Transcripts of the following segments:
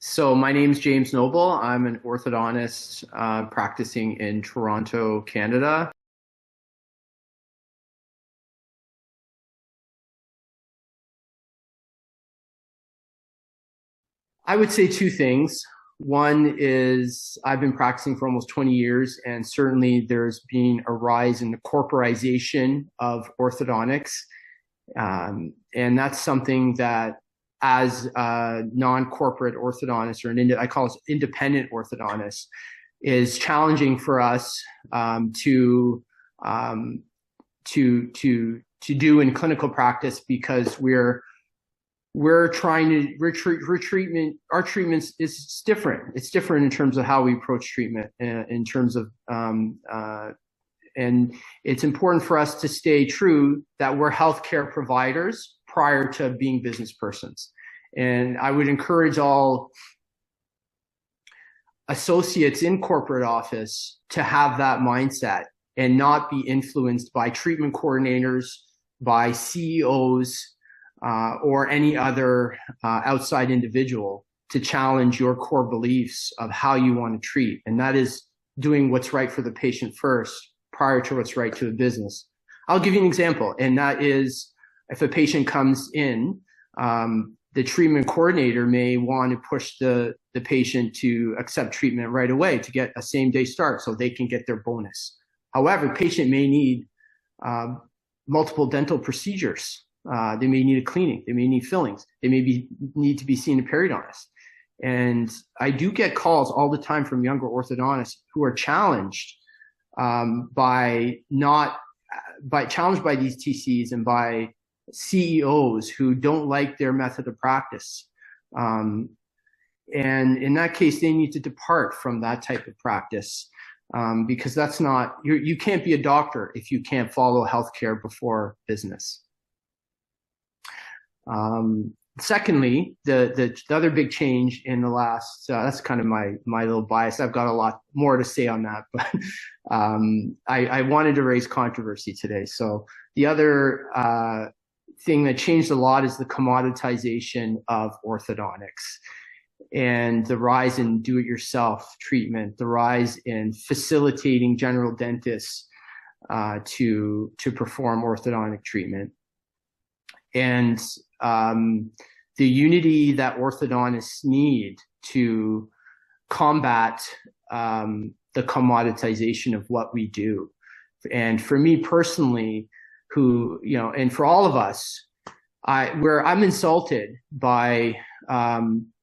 So my name's James Noble. I'm an orthodontist practicing in Toronto, Canada. I would say two things. One is I've been practicing for almost 20 years, and certainly there's been a rise in the corporatization of orthodontics. And that's something that as a non-corporate orthodontist or I call it independent orthodontist, is challenging for us um, to do in clinical practice because we're trying to our treatments is different. It's different in terms of how we approach treatment, in terms of and it's important for us to stay true that we're healthcare providers prior to being business persons. And I would encourage all associates in corporate office to have that mindset and not be influenced by treatment coordinators, by CEOs, or any other outside individual to challenge your core beliefs of how you want to treat. And that is doing what's right for the patient first prior to what's right to the business. I'll give you an example, and that is if a patient comes in, the treatment coordinator may want to push the patient to accept treatment right away to get a same-day start so they can get their bonus. However, the patient may need multiple dental procedures. They may need a cleaning. They may need fillings. They may need to be seen a periodontist. And I do get calls all the time from younger orthodontists who are challenged challenged by these TCs and by CEOs who don't like their method of practice. And in that case, they need to depart from that type of practice because that's not, you can't be a doctor if you can't follow healthcare before business. Secondly, the other big change in the last, that's kind of my little bias. I've got a lot more to say on that, but I wanted to raise controversy today. So the other thing that changed a lot is the commoditization of orthodontics and the rise in do-it-yourself treatment, the rise in facilitating general dentists to perform orthodontic treatment. And the unity that orthodontists need to combat the commoditization of what we do. And for me personally, and for all of us, I'm insulted by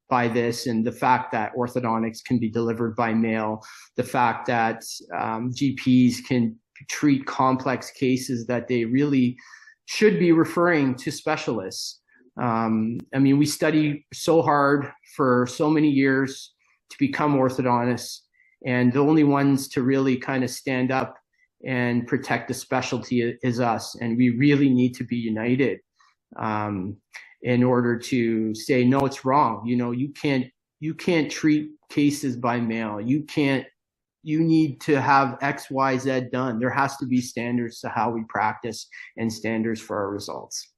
this and the fact that orthodontics can be delivered by mail, the fact that GPs can treat complex cases that they really should be referring to specialists. I mean, we study so hard for so many years to become orthodontists, and the only ones to really kind of stand up and protect the specialty is us. And we really need to be united in order to say, no, it's wrong. You can't treat cases by mail. You need to have X, Y, Z done. There has to be standards to how we practice and standards for our results.